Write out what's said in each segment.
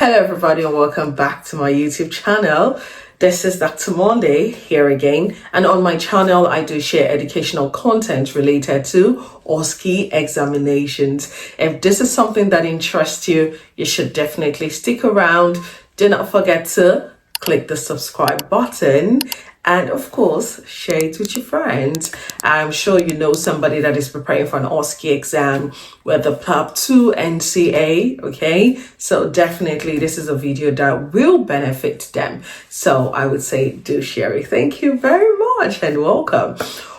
Hello everybody and welcome back to my YouTube channel. This is theDrMonday here again, and on my channel I do share educational content related to OSCE examinations. If this is something that interests you, you should definitely stick around. Do not forget to click the subscribe button and of course share it with your friends. I'm sure you know somebody that is preparing for an OSCE exam with the PLAB 2 NCA. Okay, so definitely this is a video that will benefit them, so I would say do share it. Thank you very much and welcome.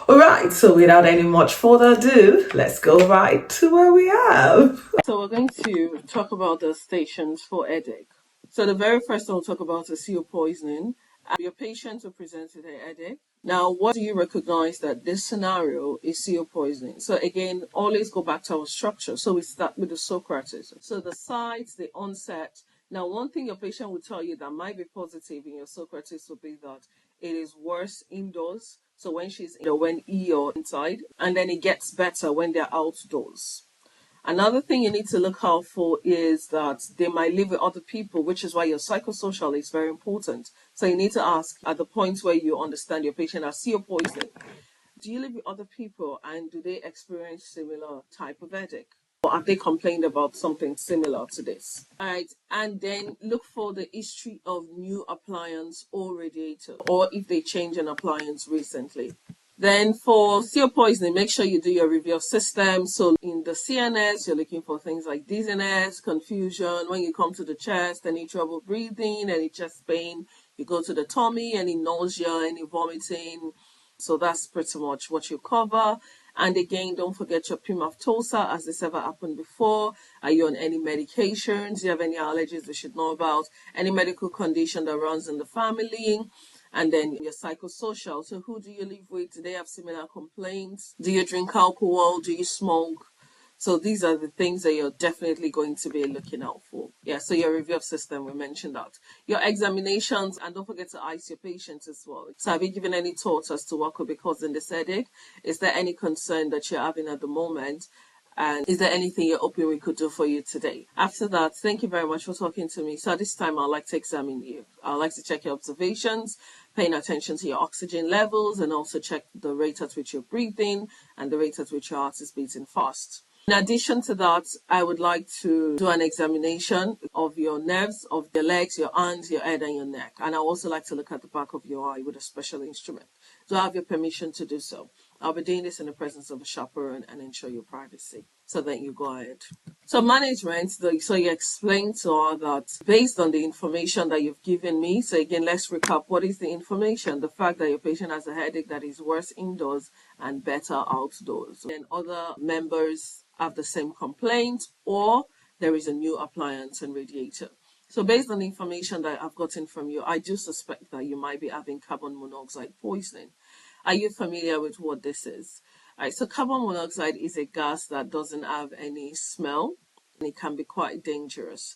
All right, so without any much further ado, let's go right to where we are. So we're going to talk about the stations for headache. So the very first one we'll talk about is CO poisoning. Your patient will present with a headache. Now, what do you recognize that this scenario is CO poisoning? So again, always go back to our structure. So we start with the Socrates. So the sites, the onset. Now, one thing your patient will tell you that might be positive in your Socrates will be that it is worse indoors. So when she's when you're inside, and then it gets better when they're outdoors. Another thing you need to look out for is that they might live with other people, which is why your psychosocial is very important. So you need to ask at the point where you understand your patient has CO poisoning. Do you live with other people and do they experience similar type of headache? Or have they complained about something similar to this? All right, and then look for the history of new appliance or radiator, or if they change an appliance recently. Then for CO poisoning, make sure you do your review of systems. So in the CNS, you're looking for things like dizziness, confusion. When you come to the chest, any trouble breathing, any chest pain. You go to the tummy, any nausea, any vomiting. So that's pretty much what you cover. And again, don't forget your pimaftosa. Has this ever happened before? Are you on any medications? Do you have any allergies we should know about? Any medical condition that runs in the family? And then your psychosocial. So who do you live with? Do they have similar complaints? Do you drink alcohol? Do you smoke? So these are the things that you're definitely going to be looking out for. Yeah, so your review of system, we mentioned that. Your examinations, and don't forget to ice your patients as well. So have you given any thoughts as to what could be causing this headache? Is there any concern that you're having at the moment? And is there anything you're hoping we could do for you today? After that, thank you very much for talking to me. So this time I'd like to examine you. I'd like to check your observations, paying attention to your oxygen levels, and also check the rate at which you're breathing and the rate at which your heart is beating fast. In addition to that, I would like to do an examination of your nerves, of your legs, your hands, your head, and your neck. And I also like to look at the back of your eye with a special instrument. Do I have your permission to do so? I'll be doing this in the presence of a chaperone and ensure your privacy. So then you go ahead. So management, so you explained to her that based on the information that you've given me, so again, let's recap. What is the information? The fact that your patient has a headache that is worse indoors and better outdoors. And other members have the same complaint, or there is a new appliance and radiator. So based on the information that I've gotten from you, I do suspect that you might be having carbon monoxide poisoning. Are you familiar with what this is? All right, so carbon monoxide is a gas that doesn't have any smell, and it can be quite dangerous.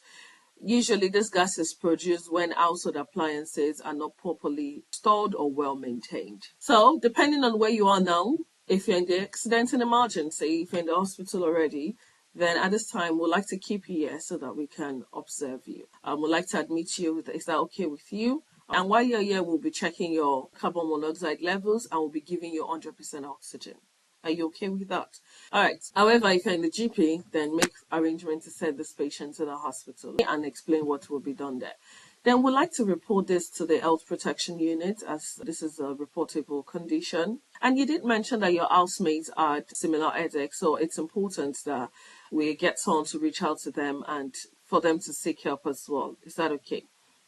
Usually this gas is produced when household appliances are not properly stored or well maintained. So depending on where you are now, if you're in the accident and emergency, if you're in the hospital already, then at this time we'd like to keep you here so that we can observe you. We'd like to admit you. Is that okay with you? And while you're here, we'll be checking your carbon monoxide levels and we'll be giving you 100% oxygen. Are you okay with that? All right. However, if you're in the GP, then make arrangements to send this patient to the hospital and explain what will be done there. Then we'd like to report this to the Health Protection Unit, as this is a reportable condition. And you did mention that your housemates had similar headaches, so it's important that we get someone to reach out to them and for them to seek help as well. Is that okay?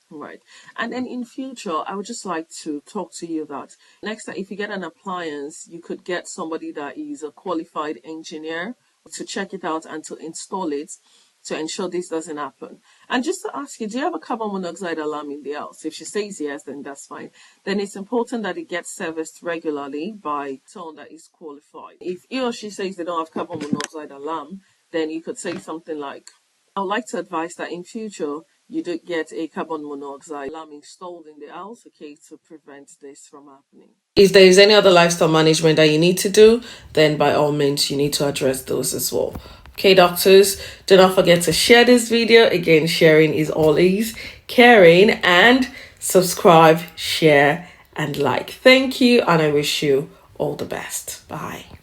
Right. And then in future, I would just like to talk to you that next time, if you get an appliance, you could get somebody that is a qualified engineer to check it out and to install it to ensure this doesn't happen. And just to ask you, do you have a carbon monoxide alarm in the house? If she says yes, then that's fine. Then it's important that it gets serviced regularly by someone that is qualified. If he or she says they don't have carbon monoxide alarm, then you could say something like, I would like to advise that in future, you do get a carbon monoxide alarm installed in the house, okay, to prevent this from happening. If there is any other lifestyle management that you need to do, then by all means, you need to address those as well. Okay, doctors, do not forget to share this video. Again, sharing is always caring, and subscribe, share, and like. Thank you, and I wish you all the best. Bye.